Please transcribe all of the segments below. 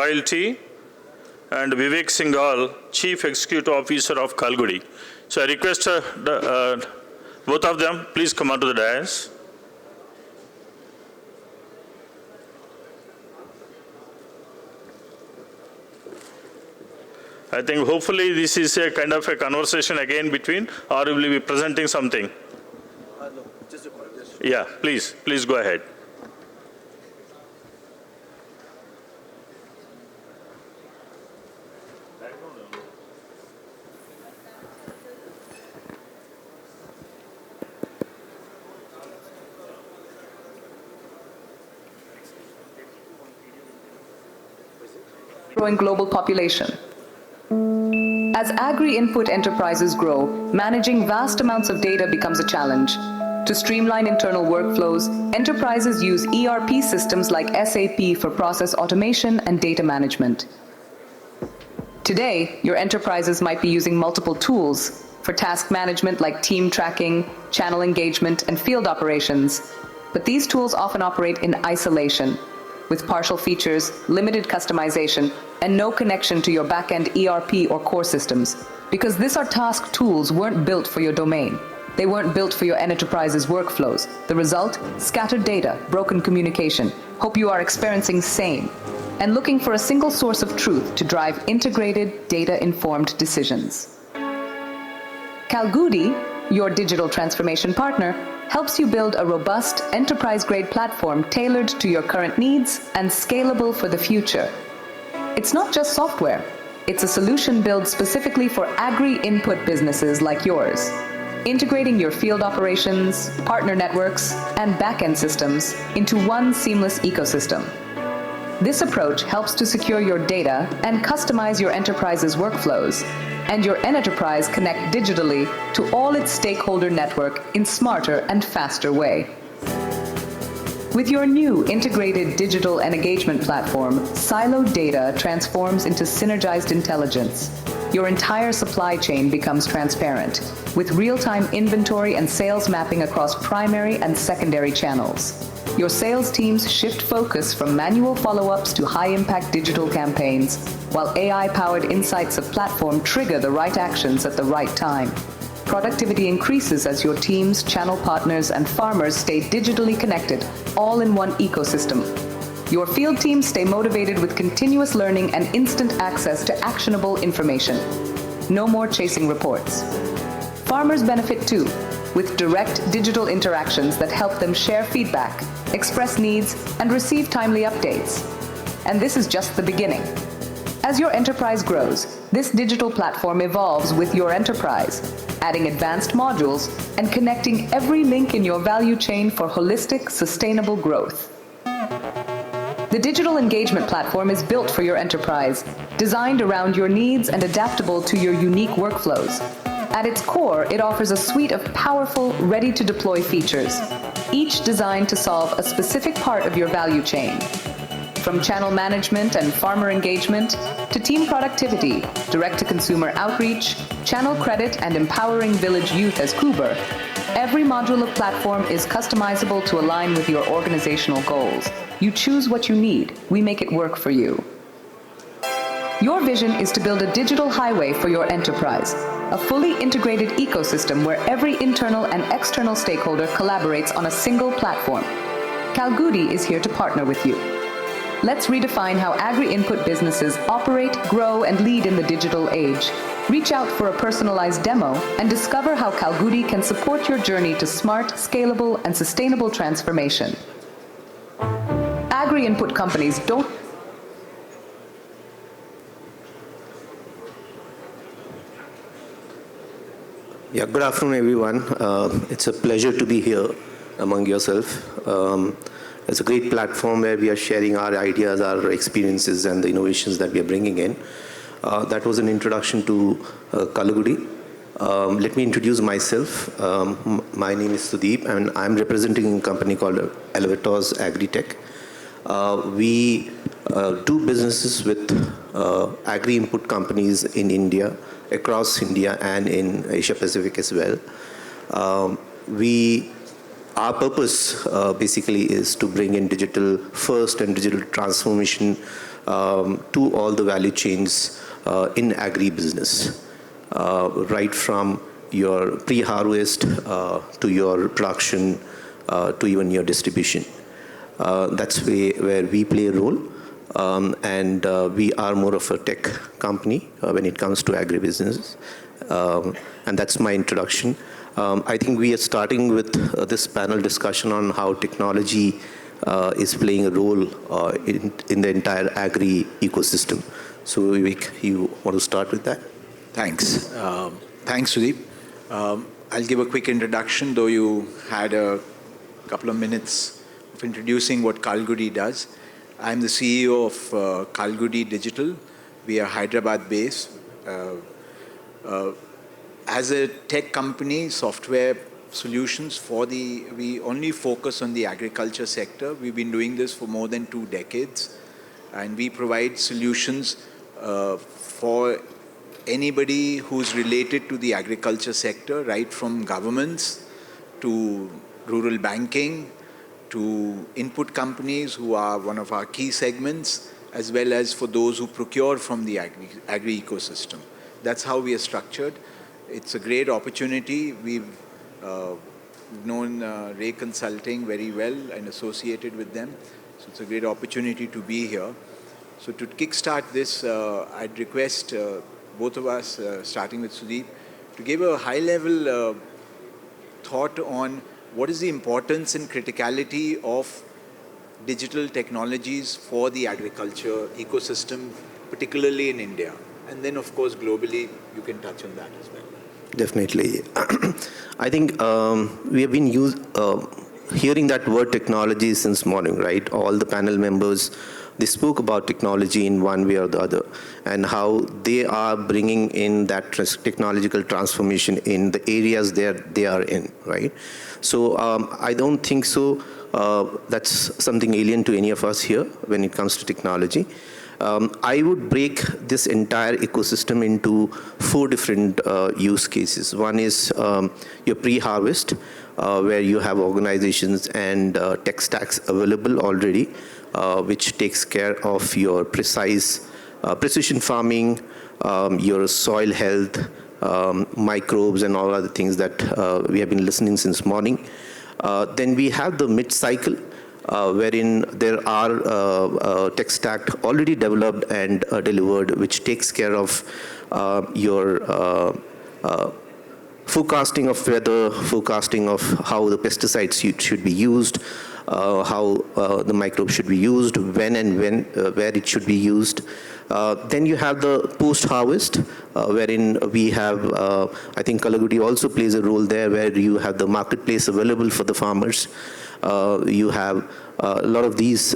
Loyalty, and Vivek Sehgal, Chief Executive Officer of Kalgudi. So I request both of them, please come onto the dais. I think hopefully this is a kind of a conversation again between, or will be presenting something? No, just a call. Yeah, please go ahead. Growing global population. As agri-input enterprises grow, managing vast amounts of data becomes a challenge. To streamline internal workflows, enterprises use ERP systems like SAP for process automation and data management. Today, your enterprises might be using multiple tools for task management like team tracking, channel engagement, and field operations. But these tools often operate in isolation, with partial features, limited customization, and no connection to your back-end ERP or core systems. Because these are task tools weren't built for your domain. They weren't built for your enterprise's workflows. The result? Scattered data, broken communication. Hope you are experiencing same. And looking for a single source of truth to drive integrated, data-informed decisions. Kalgudi, your digital transformation partner, helps you build a robust, enterprise-grade platform tailored to your current needs and scalable for the future. It's not just software. It's a solution built specifically for agri-input businesses like yours, integrating your field operations, partner networks, and back-end systems into one seamless ecosystem. This approach helps to secure your data and customize your enterprise's workflows, and your enterprise connect digitally to all its stakeholder network in smarter and faster way. With your new integrated digital and engagement platform, siloed data transforms into synergized intelligence. Your entire supply chain becomes transparent, with real-time inventory and sales mapping across primary and secondary channels. Your sales teams shift focus from manual follow-ups to high-impact digital campaigns, while AI-powered insights of platform trigger the right actions at the right time. Productivity increases as your teams, channel partners, and farmers stay digitally connected, all in one ecosystem. Your field teams stay motivated with continuous learning and instant access to actionable information. No more chasing reports. Farmers benefit too, with direct digital interactions that help them share feedback, express needs, and receive timely updates. And this is just the beginning. As your enterprise grows, this digital platform evolves with your enterprise, adding advanced modules and connecting every link in your value chain for holistic, sustainable growth. The digital engagement platform is built for your enterprise, designed around your needs and adaptable to your unique workflows. At its core, it offers a suite of powerful, ready-to-deploy features, each designed to solve a specific part of your value chain. From channel management and farmer engagement to team productivity, direct-to-consumer outreach, channel credit, and empowering village youth as Kumar, every module of platform is customizable to align with your organizational goals. You choose what you need. We make it work for you. Your vision is to build a digital highway for your enterprise, a fully integrated ecosystem where every internal and external stakeholder collaborates on a single platform. Kalgudi is here to partner with you. Let's redefine how agri-input businesses operate, grow, and lead in the digital age. Reach out for a personalized demo and discover how Kalgudi can support your journey to smart, scalable, and sustainable transformation. Agri-input companies don't Yeah, good afternoon, everyone. It's a pleasure to be here among yourself. It's a great platform where we are sharing our ideas, our experiences, and the innovations that we are bringing in. That was an introduction to Kalgudi. Let me introduce myself. My name is Sudeep, and I'm representing a company called Elevatoz Agri-Tech. We do businesses with agri-input companies in India, across India, and in Asia Pacific as well. Our purpose basically is to bring in digital first and digital transformation to all the value chains in agri-business, right from your pre-harvest to your production to even your distribution. That's where we play a role, and we are more of a tech company when it comes to agribusiness, and that's my introduction. I think we are starting with this panel discussion on how technology is playing a role in the entire agri ecosystem. So Vivek, you want to start with that? Thanks. Thanks, Sudeep. I'll give a quick introduction, though you had a couple of minutes of introducing what Kalgudi does. I'm the CEO of Kalgudi Digital. We are Hyderabad-based. As a tech company, software solutions we only focus on the agriculture sector. We've been doing this for more than 2 decades, and we provide solutions for anybody who's related to the agriculture sector, right from governments to rural banking to input companies, who are one of our key segments, as well as for those who procure from the agri ecosystem. That's how we are structured. It's a great opportunity. We've known Agri Consulting very well and associated with them. So it's a great opportunity to be here. So to kickstart this, I'd request both of us, starting with Sudeep, to give a high-level thought on what is the importance and criticality of digital technologies for the agriculture ecosystem, particularly in India. And then, of course, globally, you can touch on that as well. Definitely. I think we have been hearing that word technology since morning, right? All the panel members, they spoke about technology in one way or the other, and how they are bringing in that technological transformation in the areas they are in, right? So I don't think so that's something alien to any of us here when it comes to technology. I would break this entire ecosystem into 4 different use cases. One is your pre-harvest, where you have organizations and tech stacks available already, which takes care of your precision farming, your soil health, microbes, and all other things that we have been listening since morning. Then we have the mid-cycle, wherein there are tech stack already developed and delivered, which takes care of your forecasting of weather, forecasting of how the pesticides should be used, how the microbes should be used, when and where it should be used. Then you have the post-harvest, wherein we have, I think Kalgudi also plays a role there, where you have the marketplace available for the farmers. You have a lot of these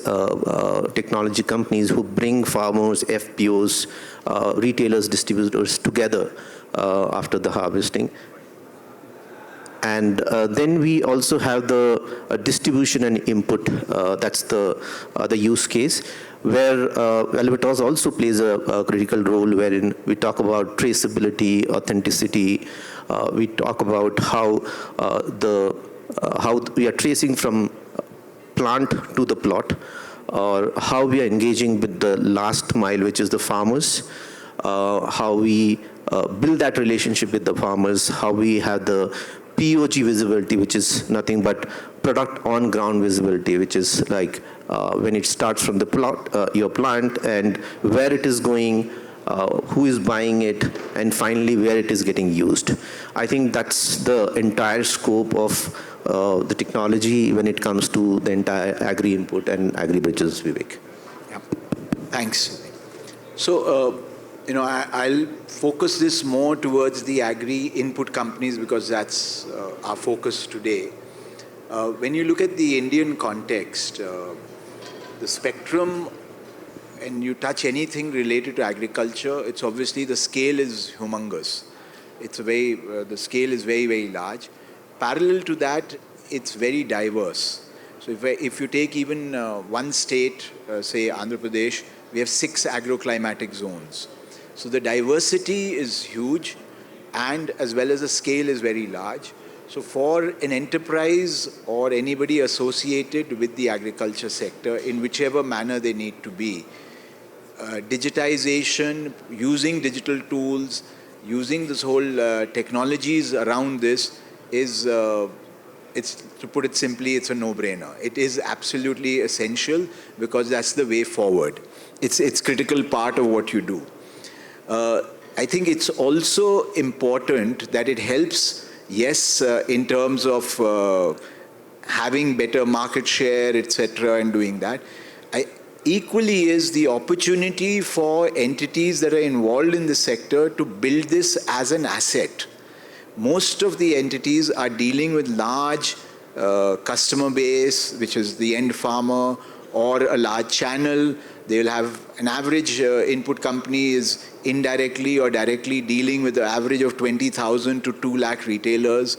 technology companies who bring farmers, FPOs, retailers, distributors together after the harvesting. And then we also have the distribution and input. That's the use case, where Elevatoz also plays a critical role, wherein we talk about traceability, authenticity. We talk about how we are tracing from plant to the plot, or how we are engaging with the last mile, which is the farmers, how we build that relationship with the farmers, how we have the POG visibility, which is nothing but product on ground visibility, which is like when it starts from the plot, your plant, and where it is going, who is buying it, and finally where it is getting used. I think that's the entire scope of the technology when it comes to the entire agri-input and agri-bridges, Vivek. Yeah. Thanks. So, I'll focus this more towards the agri-input companies, because that's our focus today. When you look at the Indian context, the spectrum, and you touch anything related to agriculture, it's obviously the scale is humongous. The scale is very, very large. Parallel to that, it's very diverse. So if you take even one state, say Andhra Pradesh, we have 6 agroclimatic zones. So the diversity is huge, and as well as the scale is very large. So for an enterprise or anybody associated with the agriculture sector, in whichever manner they need to be, digitization, using digital tools, using this whole technologies around this is, it's, to put it simply, it's a no-brainer. It is absolutely essential because that's the way forward. It's critical part of what you do. I think it's also important that it helps, yes, in terms of having better market share, etc., and doing that. Equally is the opportunity for entities that are involved in the sector to build this as an asset. Most of the entities are dealing with large customer base, which is the end farmer, or a large channel. They will have an average input company is indirectly or directly dealing with the average of 20,000 to 2 lakh retailers.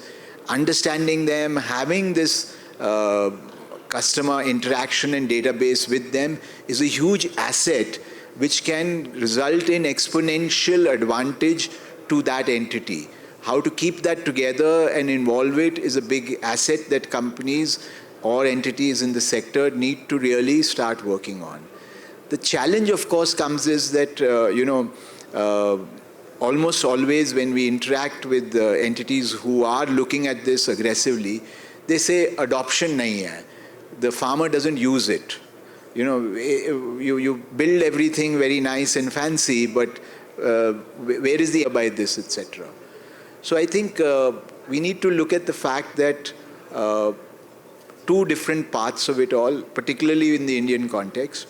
Understanding them, having this customer interaction and database with them is a huge asset which can result in exponential advantage to that entity. How to keep that together and involve it is a big asset that companies or entities in the sector need to really start working on. The challenge, of course, comes is that, almost always when we interact with entities who are looking at this aggressively, they say adoption nahi hai. The farmer doesn't use it. You build everything very nice and fancy, but where is the by this, etc. So I think we need to look at the fact that two different parts of it all, particularly in the Indian context.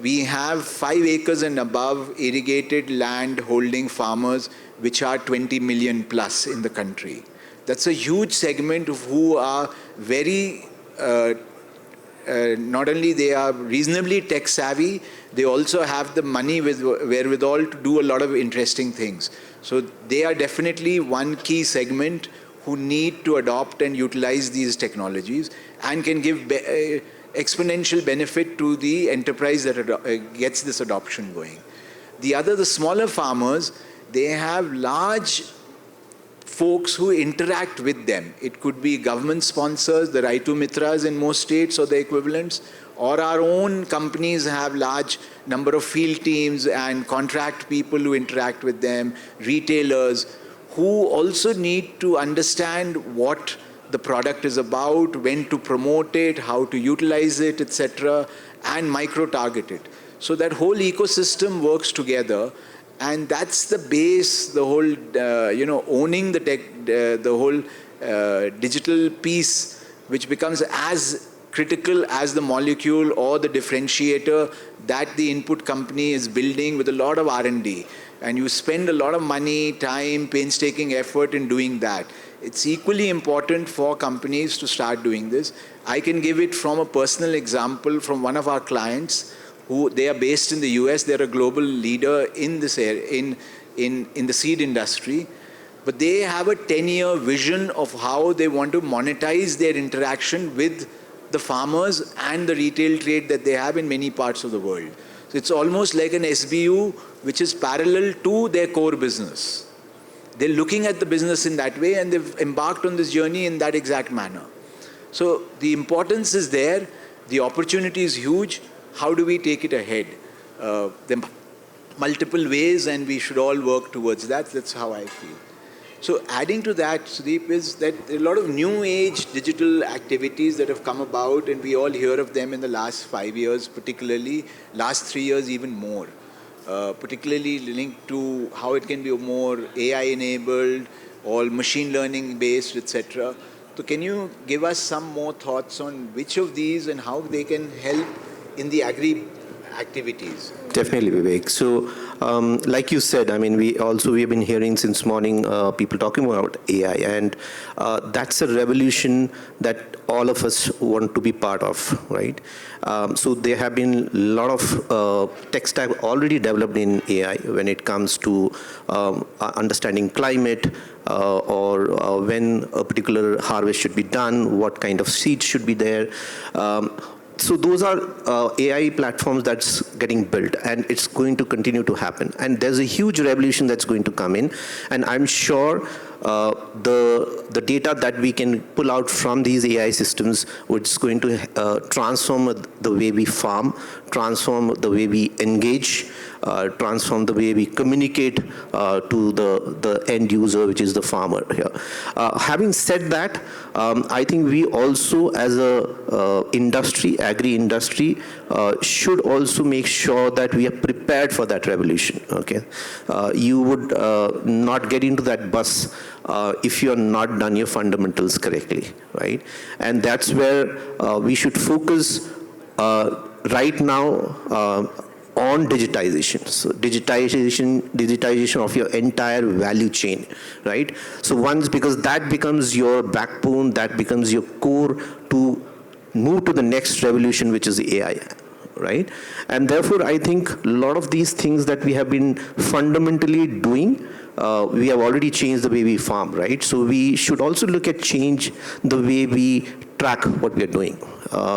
We have 5 acres and above irrigated land holding farmers, which are 20 million plus in the country. That's a huge segment of who are very, not only they are reasonably tech savvy, they also have the money wherewithal to do a lot of interesting things. So they are definitely one key segment who need to adopt and utilize these technologies and can give exponential benefit to the enterprise that gets this adoption going. The smaller farmers, they have large folks who interact with them. It could be government sponsors, the Raitu Mitras in most states or the equivalents, or our own companies have large number of field teams and contract people who interact with them, retailers who also need to understand what the product is about, when to promote it, how to utilize it, etc., and micro-target it. So that whole ecosystem works together, and that's the base, the whole, owning the tech, the whole digital piece, which becomes as critical as the molecule or the differentiator that the input company is building with a lot of R&D. And you spend a lot of money, time, painstaking effort in doing that. It's equally important for companies to start doing this. I can give it from a personal example from one of our clients who they are based in the US. They're a global leader in this area, in the seed industry. But they have a 10-year vision of how they want to monetize their interaction with the farmers and the retail trade that they have in many parts of the world. So it's almost like an SBU which is parallel to their core business. They're looking at the business in that way, and they've embarked on this journey in that exact manner. So the importance is there, the opportunity is huge. How do we take it ahead? There are multiple ways, and we should all work towards that. That's how I feel. So adding to that, Sudeep, is that there are a lot of new age digital activities that have come about, and we all hear of them in the last 5 years, particularly last 3 years even more. Particularly linked to how it can be more AI enabled or machine learning based, etc. So can you give us some more thoughts on which of these and how they can help in the agri activities? Definitely, Vivek. So, like you said, I mean, we have been hearing since morning people talking about AI, and that's a revolution that all of us want to be part of, right? So there have been a lot of tech stack already developed in AI when it comes to understanding climate or when a particular harvest should be done, what kind of seeds should be there. So those are AI platforms that's getting built, and it's going to continue to happen. And there's a huge revolution that's going to come in, and I'm sure the data that we can pull out from these AI systems, which is going to transform the way we farm, transform the way we engage, transform the way we communicate to the end user, which is the farmer here. Having said that, I think we also as a industry, agri-industry, should also make sure that we are prepared for that revolution, okay? You would not get into that bus if you are not done your fundamentals correctly, right? And that's where we should focus right now on digitization. So digitization of your entire value chain, right? So once, because that becomes your backbone, that becomes your core to move to the next revolution, which is AI, right? And therefore, I think a lot of these things that we have been fundamentally doing, we have already changed the way we farm, right? So we should also look at change the way we track what we are doing.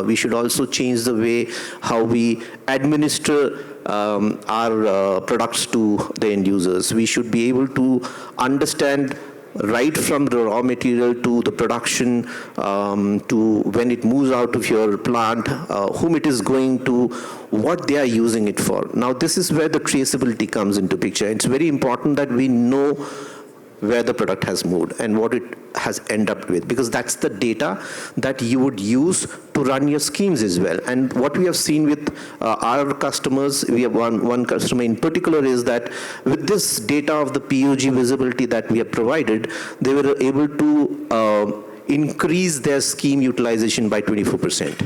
We should also change the way how we administer our products to the end users. We should be able to understand right from the raw material to the production, to when it moves out of your plant, whom it is going to, what they are using it for. Now, this is where the traceability comes into picture. It's very important that we know where the product has moved and what it has ended up with, because that's the data that you would use to run your schemes as well. And what we have seen with our customers, we have one customer in particular, is that with this data of the POG visibility that we have provided, they were able to increase their scheme utilization by 24%.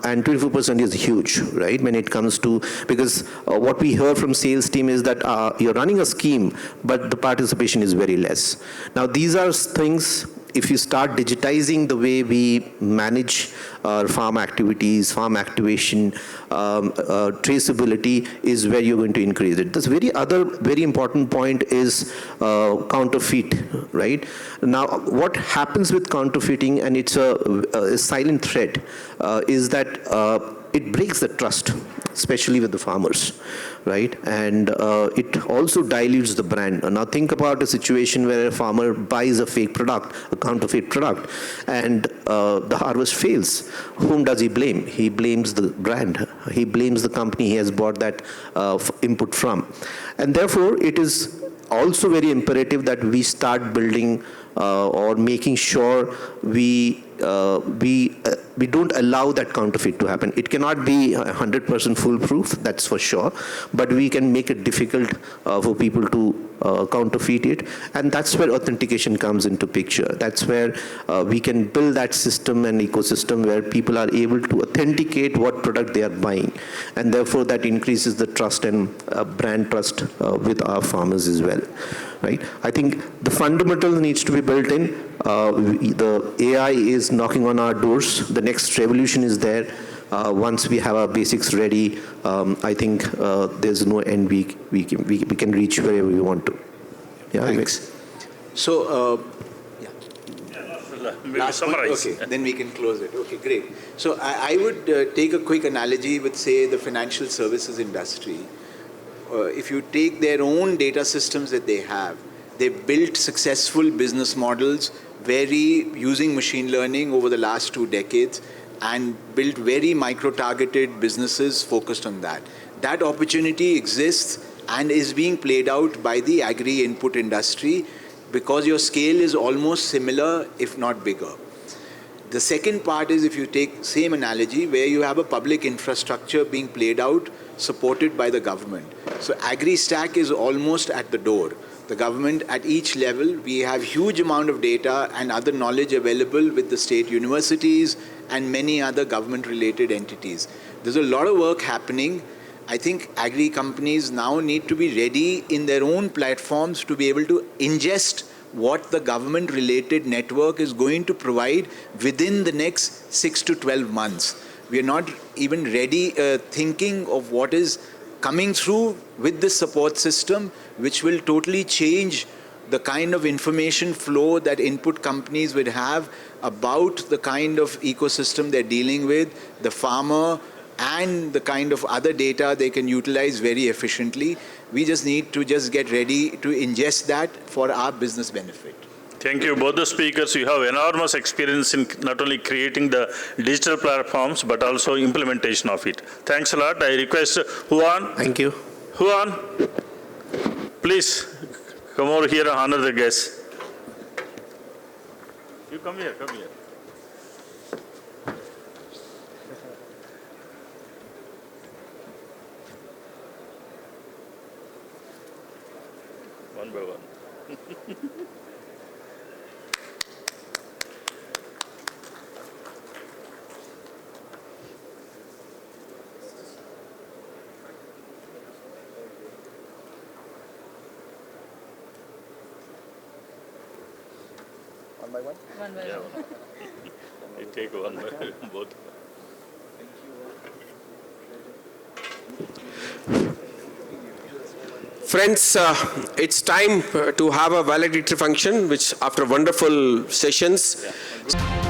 And 24% is huge, right, when it comes to, because what we heard from sales team is that you're running a scheme, but the participation is very less. Now, these are things, if you start digitizing the way we manage our farm activities, farm activation, traceability is where you're going to increase it. This very important point is counterfeit, right? Now, what happens with counterfeiting, and it's a silent threat, is that it breaks the trust, especially with the farmers, right? And it also dilutes the brand. Now think about a situation where a farmer buys a fake product, a counterfeit product, and the harvest fails. Whom does he blame? He blames the brand. He blames the company he has bought that input from. And therefore, it is also very imperative that we start building or making sure we don't allow that counterfeit to happen. It cannot be 100% foolproof, that's for sure, but we can make it difficult for people to counterfeit it, and that's where authentication comes into picture. That's where we can build that system and ecosystem where people are able to authenticate what product they are buying, and therefore that increases the trust and brand trust with our farmers as well, right? I think the fundamental needs to be built in. The AI is knocking on our doors. The next revolution is there. Once we have our basics ready, I think there's no end. We can reach wherever we want to. Yeah, thanks. So, Maybe summarize. Okay, then we can close it. Okay, great. So I would take a quick analogy with, say, the financial services industry. If you take their own data systems that they have, they've built successful business models using machine learning over the last 2 decades, and built very micro-targeted businesses focused on that. That opportunity exists and is being played out by the agri-input industry because your scale is almost similar, if not bigger. The second part is, if you take same analogy where you have a public infrastructure being played out, supported by the government. So agri-stack is almost at the door. The government at each level, we have huge amount of data and other knowledge available with the state universities and many other government-related entities. There's a lot of work happening. I think agri companies now need to be ready in their own platforms to be able to ingest what the government-related network is going to provide within the next 6 to 12 months. We are not even ready thinking of what is coming through with this support system, which will totally change the kind of information flow that input companies would have about the kind of ecosystem they're dealing with, the farmer, and the kind of other data they can utilize very efficiently. We just need to just get ready to ingest that for our business benefit. Thank you, both the speakers. You have enormous experience in not only creating the digital platforms, but also implementation of it. Thanks a lot. I request Juan. Thank you. Juan, please come over here and honor the guests. You come here, come here. One by one. One by one? One by one. You take one by both. Friends, it's time to have a valedictory function, which after wonderful sessions. Yeah.